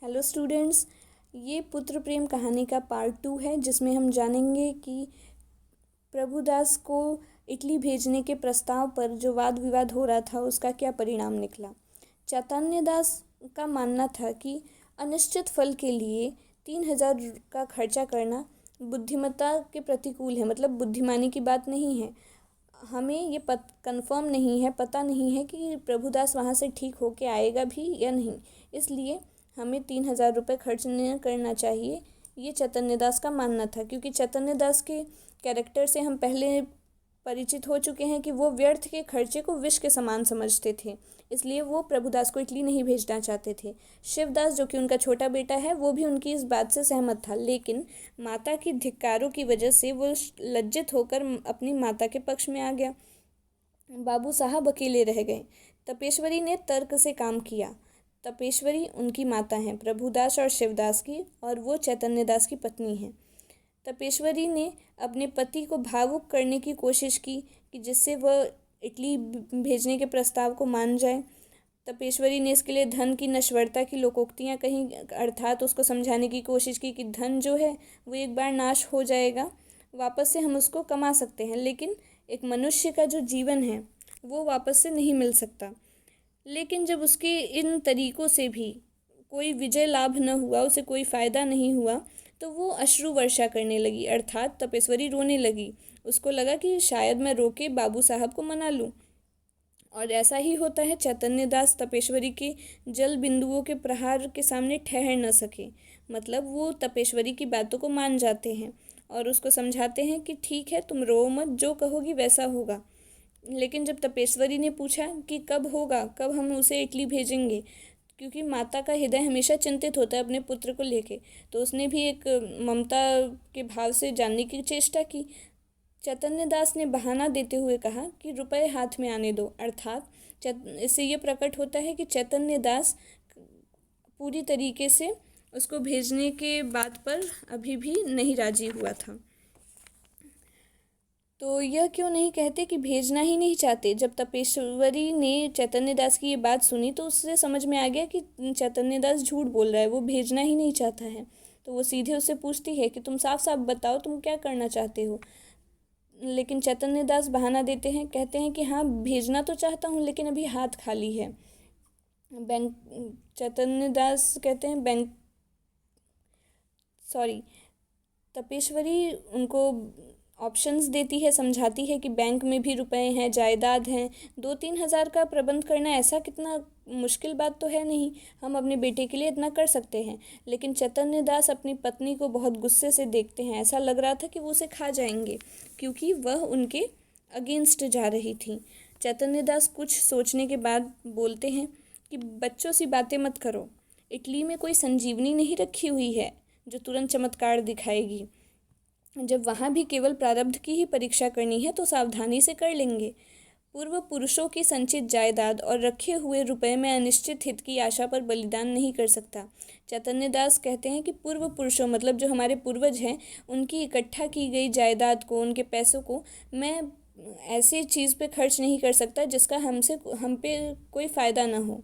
Hello students, ये पुत्र प्रेम कहानी का पार्ट 2 है जिसमें हम जानेंगे कि प्रभुदास को इटली भेजने के प्रस्ताव पर जो वाद विवाद हो रहा था उसका क्या परिणाम निकला। चैतन्य दास का मानना था कि अनिश्चित फल के लिए 3,000 का खर्चा करना बुद्धिमत्ता के प्रतिकूल है, मतलब बुद्धिमानी की बात नहीं है। हमें ये कंफर्म नहीं है, पता नहीं है कि प्रभुदास वहाँ से ठीक होके आएगा भी या नहीं, इसलिए हमें 3,000 रुपये खर्च नहीं करना चाहिए। ये चैतन्य दास का मानना था, क्योंकि चैतन्य दास के कैरेक्टर से हम पहले परिचित हो चुके हैं कि वो व्यर्थ के खर्चे को विष के समान समझते थे, इसलिए वो प्रभुदास को इटली नहीं भेजना चाहते थे। शिवदास, जो कि उनका छोटा बेटा है, वो भी उनकी इस बात से सहमत था, लेकिन माता की धिक्कारों की वजह से वो लज्जित होकर अपनी माता के पक्ष में आ गया। बाबू साहब अकेले रह गए। तपेश्वरी ने तर्क से काम किया। तपेश्वरी उनकी माता हैं, प्रभुदास और शिवदास की, और वो चैतन्य दास की पत्नी हैं। तपेश्वरी ने अपने पति को भावुक करने की कोशिश की कि जिससे वह इटली भेजने के प्रस्ताव को मान जाए। तपेश्वरी ने इसके लिए धन की नश्वरता की लोकोक्तियाँ कहीं, अर्थात उसको समझाने की कोशिश की कि धन जो है वो एक बार नाश हो जाएगा, वापस से हम उसको कमा सकते हैं, लेकिन एक मनुष्य का जो जीवन है वो वापस से नहीं मिल सकता। लेकिन जब उसके इन तरीक़ों से भी कोई विजय लाभ न हुआ, उसे कोई फ़ायदा नहीं हुआ, तो वो अश्रु वर्षा करने लगी, अर्थात तपेश्वरी रोने लगी। उसको लगा कि शायद मैं रो के बाबू साहब को मना लूँ, और ऐसा ही होता है। चैतन्य दास तपेश्वरी के जल बिंदुओं के प्रहार के सामने ठहर न सके, मतलब वो तपेश्वरी की बातों को मान जाते हैं और उसको समझाते हैं कि ठीक है, तुम रो मत, जो कहोगी वैसा होगा। लेकिन जब तपेश्वरी ने पूछा कि कब होगा, कब हम उसे इटली भेजेंगे, क्योंकि माता का हृदय हमेशा चिंतित होता है अपने पुत्र को लेके, तो उसने भी एक ममता के भाव से जानने की चेष्टा की। चैतन्य दास ने बहाना देते हुए कहा कि रुपए हाथ में आने दो, अर्थात इससे ये प्रकट होता है कि चैतन्य दास पूरी तरीके से उसको भेजने के बात पर अभी भी नहीं राजी हुआ था। तो यह क्यों नहीं कहते कि भेजना ही नहीं चाहते। जब तपेश्वरी ने चैतन्य दास की ये बात सुनी तो उससे समझ में आ गया कि चैतन्य दास झूठ बोल रहा है, वो भेजना ही नहीं चाहता है। तो वो सीधे उससे पूछती है कि तुम साफ साफ बताओ, तुम क्या करना चाहते हो। लेकिन चैतन्य दास बहाना देते हैं, कहते हैं कि हाँ, भेजना तो चाहता हूँ, लेकिन अभी हाथ खाली है। बैंक चैतन्य दास कहते हैं तपेश्वरी उनको ऑप्शंस देती है, समझाती है कि बैंक में भी रुपए हैं, जायदाद हैं, 2-3 हज़ार का प्रबंध करना ऐसा कितना मुश्किल बात तो है नहीं, हम अपने बेटे के लिए इतना कर सकते हैं। लेकिन चैतन्य दास अपनी पत्नी को बहुत गुस्से से देखते हैं, ऐसा लग रहा था कि वो उसे खा जाएंगे, क्योंकि वह उनके अगेंस्ट जा रही थी। चैतन्य दास कुछ सोचने के बाद बोलते हैं कि बच्चों सी बातें मत करो, इटली में कोई संजीवनी नहीं रखी हुई है जो तुरंत चमत्कार दिखाएगी। जब वहाँ भी केवल प्रारब्ध की ही परीक्षा करनी है तो सावधानी से कर लेंगे। पूर्व पुरुषों की संचित जायदाद और रखे हुए रुपए में अनिश्चित हित की आशा पर बलिदान नहीं कर सकता। चैतन्य दास कहते हैं कि पूर्व पुरुषों, मतलब जो हमारे पूर्वज हैं, उनकी इकट्ठा की गई जायदाद को, उनके पैसों को मैं ऐसी चीज़ पे खर्च नहीं कर सकता जिसका हम पे कोई फ़ायदा ना हो।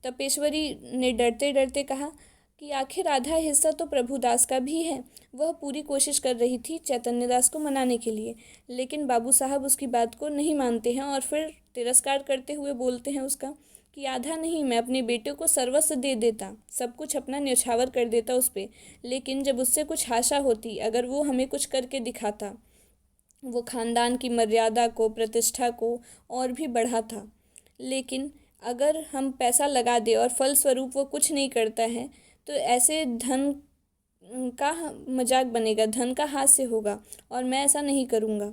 तपेश्वरी ने डरते डरते कहा कि आखिर आधा हिस्सा तो प्रभुदास का भी है। वह पूरी कोशिश कर रही थी चैतन्य दास को मनाने के लिए, लेकिन बाबू साहब उसकी बात को नहीं मानते हैं और फिर तिरस्कार करते हुए बोलते हैं उसका कि आधा नहीं, मैं अपने बेटे को सर्वस्व दे देता, सब कुछ अपना न्यौछावर कर देता उस पर, लेकिन जब उससे कुछ आशा होती, अगर वो हमें कुछ करके दिखाता, वो खानदान की मर्यादा को, प्रतिष्ठा को और भी बढ़ाता। लेकिन अगर हम पैसा लगा दे और फलस्वरूप वो कुछ नहीं करता है, तो ऐसे धन का मजाक बनेगा, धन का हास्य होगा, और मैं ऐसा नहीं करूँगा।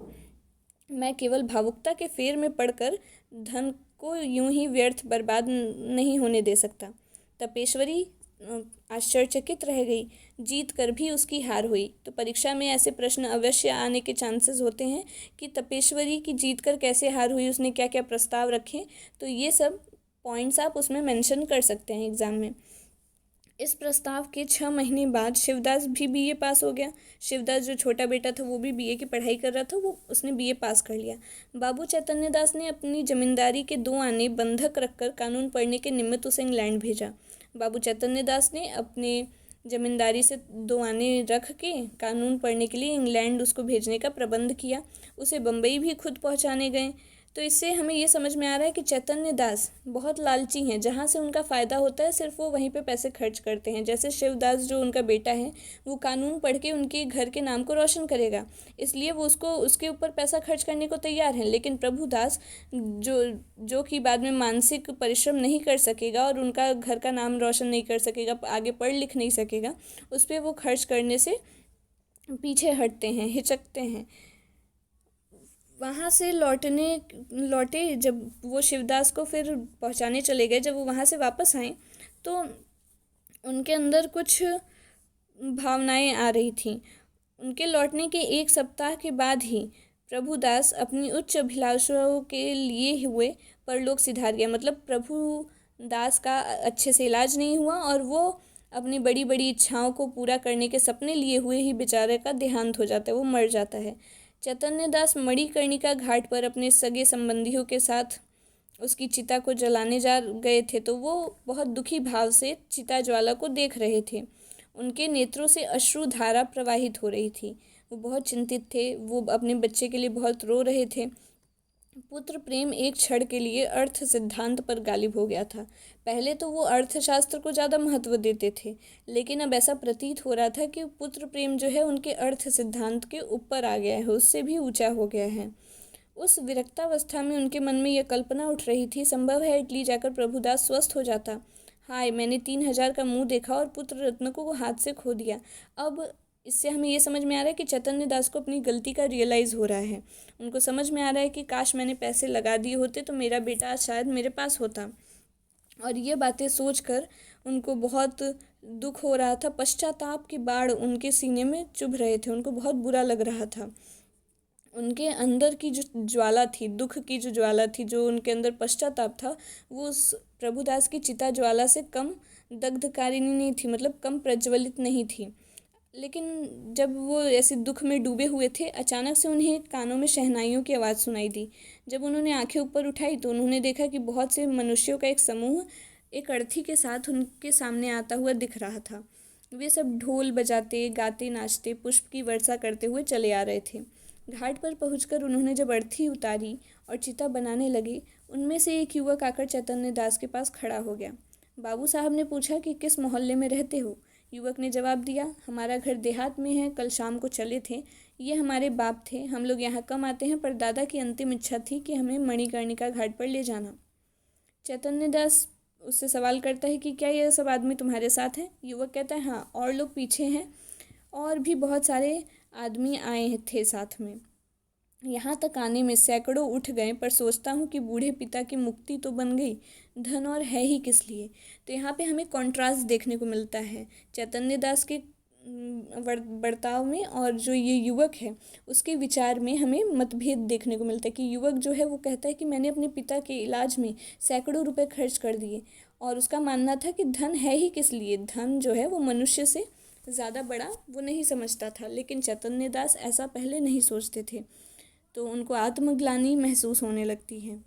मैं केवल भावुकता के फेर में पड़कर धन को यूं ही व्यर्थ बर्बाद नहीं होने दे सकता। तपेश्वरी आश्चर्यचकित रह गई। जीत कर भी उसकी हार हुई। तो परीक्षा में ऐसे प्रश्न अवश्य आने के चांसेस होते हैं कि तपेश्वरी की जीत कर कैसे हार हुई, उसने क्या क्या प्रस्ताव रखे, तो ये सब पॉइंट्स आप उसमें मेंशन कर सकते हैं एग्ज़ाम में। इस प्रस्ताव के 6 महीने बाद शिवदास भी बीए पास हो गया। शिवदास जो छोटा बेटा था वो भी बीए की पढ़ाई कर रहा था, वो उसने बीए पास कर लिया। बाबू चैतन्य दास ने अपनी जमींदारी के 2 आने बंधक रखकर कानून पढ़ने के निमित्त उसे इंग्लैंड भेजा। बाबू चैतन्य दास ने अपने जमींदारी से 2 आने रख के कानून पढ़ने के लिए इंग्लैंड उसको भेजने का प्रबंध किया। उसे बम्बई भी खुद पहुंचाने गए। तो इससे हमें ये समझ में आ रहा है कि चैतन्य दास बहुत लालची हैं। जहाँ से उनका फ़ायदा होता है सिर्फ वो वहीं पे पैसे खर्च करते हैं। जैसे शिवदास जो उनका बेटा है, वो कानून पढ़ के उनके घर के नाम को रोशन करेगा, इसलिए वो उसको उसके ऊपर पैसा खर्च करने को तैयार हैं। लेकिन प्रभुदास जो जो कि बाद में मानसिक परिश्रम नहीं कर सकेगा और उनका घर का नाम रोशन नहीं कर सकेगा, आगे पढ़ लिख नहीं सकेगा, उस पर वो खर्च करने से पीछे हटते हैं, हिचकते हैं। वहाँ से लौटे जब वो शिवदास को फिर पहुँचाने चले गए, जब वो वहाँ से वापस आए तो उनके अंदर कुछ भावनाएं आ रही थीं। उनके लौटने के 1 सप्ताह के बाद ही प्रभुदास अपनी उच्च अभिलाषाओं के लिए हुए परलोक सिधार गया। मतलब प्रभुदास का अच्छे से इलाज नहीं हुआ और वो अपनी बड़ी बड़ी इच्छाओं को पूरा करने के सपने लिए हुए ही बेचारे का देहांत हो जाता है, वो मर जाता है। चैतन्य दास मणिकर्णिका घाट पर अपने सगे संबंधियों के साथ उसकी चिता को जलाने जा गए थे, तो वो बहुत दुखी भाव से चिता ज्वाला को देख रहे थे। उनके नेत्रों से अश्रु धारा प्रवाहित हो रही थी। वो बहुत चिंतित थे, वो अपने बच्चे के लिए बहुत रो रहे थे। पुत्र प्रेम एक क्षण के लिए अर्थ सिद्धांत पर गालिब हो गया था। पहले तो वो अर्थशास्त्र को ज़्यादा महत्व देते थे, लेकिन अब ऐसा प्रतीत हो रहा था कि पुत्र प्रेम जो है उनके अर्थ सिद्धांत के ऊपर आ गया है, उससे भी ऊंचा हो गया है। उस विरक्तावस्था में उनके मन में यह कल्पना उठ रही थी, संभव है इटली जाकर प्रभुदास स्वस्थ हो जाता। हाय, मैंने 3,000 का मुंह देखा और पुत्र रत्न को हाथ से खो दिया। अब इससे हमें ये समझ में आ रहा है कि चैतन्य दास को अपनी गलती का रियलाइज़ हो रहा है। उनको समझ में आ रहा है कि काश मैंने पैसे लगा दिए होते तो मेरा बेटा आज शायद मेरे पास होता। और ये बातें सोचकर उनको बहुत दुख हो रहा था। पश्चाताप की बाढ़ उनके सीने में चुभ रहे थे, उनको बहुत बुरा लग रहा था। उनके अंदर की जो ज्वाला थी, दुख की जो ज्वाला थी, जो उनके अंदर पश्चाताप था, वो उस प्रभुदास की चिता ज्वाला से कम दग्धकारिणी नहीं थी, मतलब कम प्रज्वलित नहीं थी। लेकिन जब वो ऐसे दुख में डूबे हुए थे, अचानक से उन्हें कानों में शहनाइयों की आवाज़ सुनाई दी। जब उन्होंने आंखें ऊपर उठाई तो उन्होंने देखा कि बहुत से मनुष्यों का एक समूह एक अर्थी के साथ उनके सामने आता हुआ दिख रहा था। वे सब ढोल बजाते, गाते, नाचते, पुष्प की वर्षा करते हुए चले आ रहे थे। घाट पर पहुंचकर उन्होंने जब अर्थी उतारी और चिता बनाने लगे, उनमें से एक युवक आकर चैतन्य दास के पास खड़ा हो गया। बाबू साहब ने पूछा कि किस मोहल्ले में रहते हो? युवक ने जवाब दिया, हमारा घर देहात में है, कल शाम को चले थे। ये हमारे बाप थे, हम लोग यहाँ कम आते हैं, पर दादा की अंतिम इच्छा थी कि हमें मणिकर्णिका घाट पर ले जाना। चैतन्य दास उससे सवाल करता है कि क्या ये सब आदमी तुम्हारे साथ हैं? युवक कहता है, हाँ, और लोग पीछे हैं, और भी बहुत सारे आदमी आए थे साथ में। यहाँ तक आने में सैकड़ों उठ गए, पर सोचता हूँ कि बूढ़े पिता की मुक्ति तो बन गई, धन और है ही किस लिए। तो यहाँ पे हमें कॉन्ट्रास्ट देखने को मिलता है चैतन्य दास के बर्ताव में और जो ये युवक है उसके विचार में हमें मतभेद देखने को मिलता है। कि युवक जो है वो कहता है कि मैंने अपने पिता के इलाज में सैकड़ों रुपए खर्च कर दिए, और उसका मानना था कि धन है ही किस लिए, धन जो है वो मनुष्य से ज़्यादा बड़ा वो नहीं समझता था। लेकिन चैतन्य दास ऐसा पहले नहीं सोचते थे, तो उनको आत्मग्लानि महसूस होने लगती है।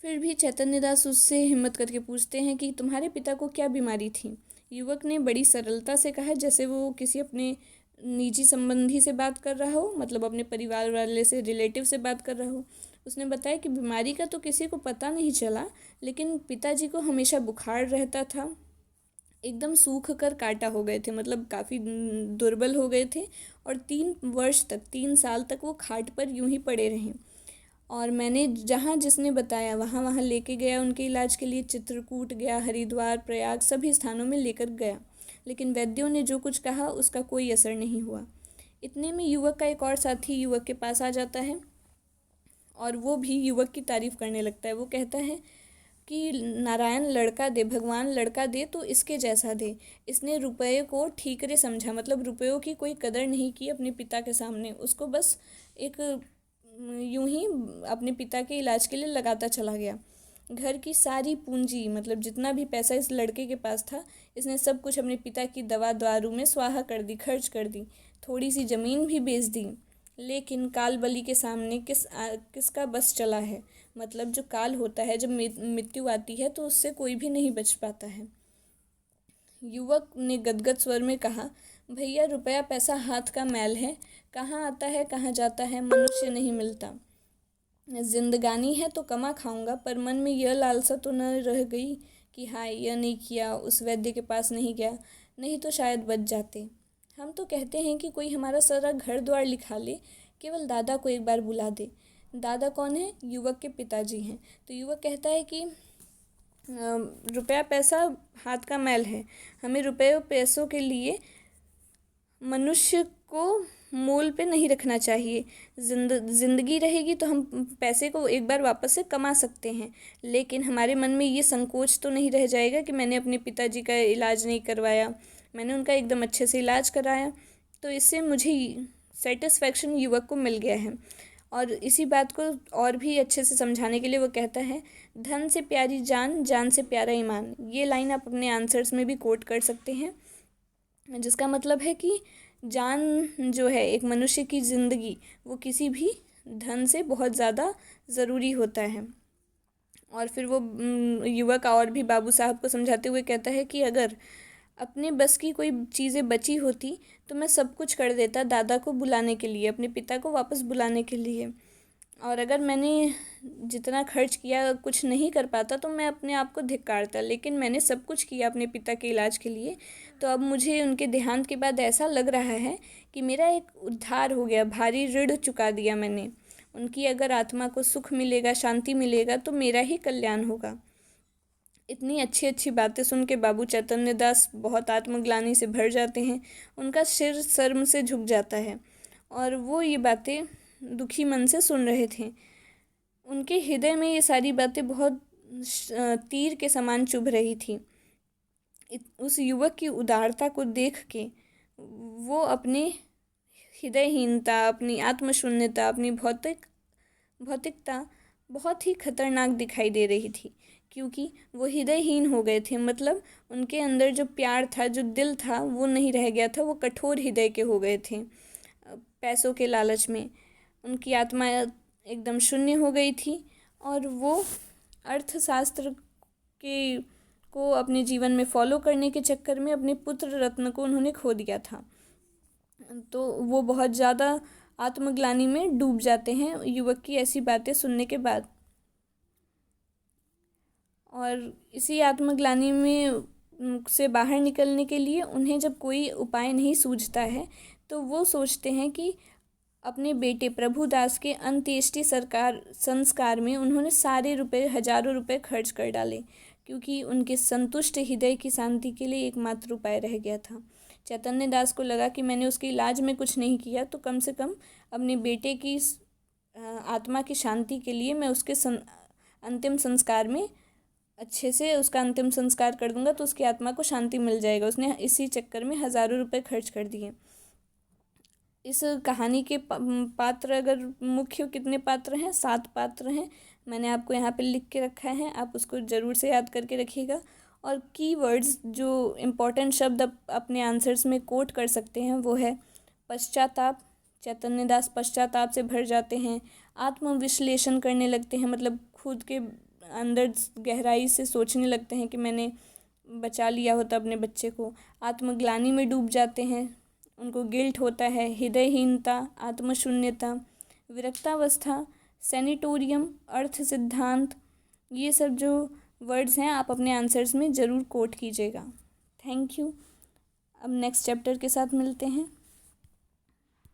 फिर भी चैतन्य दास उससे हिम्मत करके पूछते हैं कि तुम्हारे पिता को क्या बीमारी थी? युवक ने बड़ी सरलता से कहा, जैसे वो किसी अपने निजी संबंधी से बात कर रहा हो, मतलब अपने परिवार वाले से, रिलेटिव से बात कर रहा हो। उसने बताया कि बीमारी का तो किसी को पता नहीं चला, लेकिन पिताजी को हमेशा बुखार रहता था, एकदम सूख कर काटा हो गए थे, मतलब काफ़ी दुर्बल हो गए थे, और 3 वर्ष तक, 3 साल तक वो खाट पर यूं ही पड़े रहे। और मैंने जहाँ जिसने बताया वहाँ वहाँ लेके गया उनके इलाज के लिए, चित्रकूट गया, हरिद्वार, प्रयाग, सभी स्थानों में लेकर गया, लेकिन वैद्यों ने जो कुछ कहा उसका कोई असर नहीं हुआ। इतने में युवक का एक और साथी युवक के पास आ जाता है और वो भी युवक की तारीफ़ करने लगता है। वो कहता है कि नारायण लड़का दे, भगवान लड़का दे तो इसके जैसा दे। इसने रुपये को ठीकरे समझा, मतलब रुपयों की कोई कदर नहीं की अपने पिता के सामने, उसको बस एक यूं ही अपने पिता के इलाज के लिए लगाता चला गया। घर की सारी पूंजी, मतलब जितना भी पैसा इस लड़के के पास था, इसने सब कुछ अपने पिता की दवा दारू में स्वाहा कर दी, खर्च कर दी, थोड़ी सी ज़मीन भी बेच दी। लेकिन काल बलि के सामने किसका बस चला है। मतलब जो काल होता है, जब मृत्यु आती है तो उससे कोई भी नहीं बच पाता है। युवक ने गदगद स्वर में कहा, भैया रुपया पैसा हाथ का मैल है, कहाँ आता है कहाँ जाता है, मनुष्य नहीं मिलता। जिंदगानी है तो कमा खाऊंगा, पर मन में यह लालसा तो न रह गई कि हाय यह नहीं किया, उस वैद्य के पास नहीं गया, नहीं तो शायद बच जाते। हम तो कहते हैं कि कोई हमारा सारा घर द्वार लिखा ले, केवल दादा को एक बार बुला दे। दादा कौन है? युवक के पिताजी हैं। तो युवक कहता है कि रुपया पैसा हाथ का मैल है, हमें रुपये पैसों के लिए मनुष्य को मोल पे नहीं रखना चाहिए। जिंदगी रहेगी तो हम पैसे को एक बार वापस से कमा सकते हैं, लेकिन हमारे मन में ये संकोच तो नहीं रह जाएगा कि मैंने अपने पिताजी का इलाज नहीं करवाया, मैंने उनका एकदम अच्छे से इलाज कराया। तो इससे मुझे सेटिस्फैक्शन युवक को मिल गया है। और इसी बात को और भी अच्छे से समझाने के लिए वो कहता है, धन से प्यारी जान, जान से प्यारा ईमान। ये लाइन आप अपने आंसर्स में भी कोट कर सकते हैं, जिसका मतलब है कि जान जो है एक मनुष्य की ज़िंदगी, वो किसी भी धन से बहुत ज़्यादा ज़रूरी होता है। और फिर वो युवक और भी बाबू साहब को समझाते हुए कहता है कि अगर अपने बस की कोई चीज़ें बची होती तो मैं सब कुछ कर देता दादा को बुलाने के लिए, अपने पिता को वापस बुलाने के लिए। और अगर मैंने जितना खर्च किया कुछ नहीं कर पाता तो मैं अपने आप को धिक्कारता, लेकिन मैंने सब कुछ किया अपने पिता के इलाज के लिए। तो अब मुझे उनके देहांत के बाद ऐसा लग रहा है कि मेरा एक उद्धार हो गया, भारी ऋण चुका दिया मैंने। उनकी अगर आत्मा को सुख मिलेगा, शांति मिलेगा, तो मेरा ही कल्याण होगा। इतनी अच्छी अच्छी बातें सुन के बाबू चैतन्य दास बहुत आत्मग्लानि से भर जाते हैं, उनका सिर शर्म से झुक जाता है और वो ये बातें दुखी मन से सुन रहे थे। उनके हृदय में ये सारी बातें बहुत तीर के समान चुभ रही थी। उस युवक की उदारता को देख के वो अपने हृदयहीनता, अपनी आत्मशून्यता, अपनी भौतिकता बहुत ही खतरनाक दिखाई दे रही थी, क्योंकि वो हृदयहीन हो गए थे। मतलब उनके अंदर जो प्यार था, जो दिल था, वो नहीं रह गया था, वो कठोर हृदय के हो गए थे। पैसों के लालच में उनकी आत्मा एकदम शून्य हो गई थी और वो अर्थशास्त्र को अपने जीवन में फॉलो करने के चक्कर में अपने पुत्र रत्न को उन्होंने खो दिया था। तो वो बहुत ज़्यादा आत्मग्लानि में डूब जाते हैं युवक की ऐसी बातें सुनने के बाद। और इसी आत्मग्लानि में से बाहर निकलने के लिए उन्हें जब कोई उपाय नहीं सूझता है तो वो सोचते हैं कि अपने बेटे प्रभुदास के अंत्येष्टि संस्कार में उन्होंने सारे रुपए, हजारों रुपए खर्च कर डाले, क्योंकि उनके संतुष्ट हृदय की शांति के लिए एकमात्र उपाय रह गया था। चैतन्य दास को लगा कि मैंने उसके इलाज में कुछ नहीं किया तो कम से कम अपने बेटे की आत्मा की शांति के लिए मैं उसके अंतिम संस्कार में अच्छे से उसका अंतिम संस्कार कर दूंगा तो उसकी आत्मा को शांति मिल जाएगा। उसने इसी चक्कर में हजारों रुपए खर्च कर दिए। इस कहानी के पात्र अगर मुख्य कितने पात्र हैं? 7 पात्र हैं। मैंने आपको यहाँ पे लिख के रखा है, आप उसको ज़रूर से याद करके रखिएगा। और कीवर्ड्स जो इम्पोर्टेंट शब्द अपने आंसर्स में कोट कर सकते हैं वो है पश्चाताप। चैतन्य दास पश्चाताप से भर जाते हैं, आत्मविश्लेषण करने लगते हैं, मतलब खुद के अंदर गहराई से सोचने लगते हैं कि मैंने बचा लिया होता अपने बच्चे को। आत्मग्लानि में डूब जाते हैं, उनको गिल्ट होता है। हृदयहीनता, आत्मशून्यता, विरक्तावस्था, सैनिटोरियम, अर्थ सिद्धांत, ये सब जो वर्ड्स हैं आप अपने आंसर्स में ज़रूर कोट कीजिएगा। Thank you. अब नेक्स्ट चैप्टर के साथ मिलते हैं।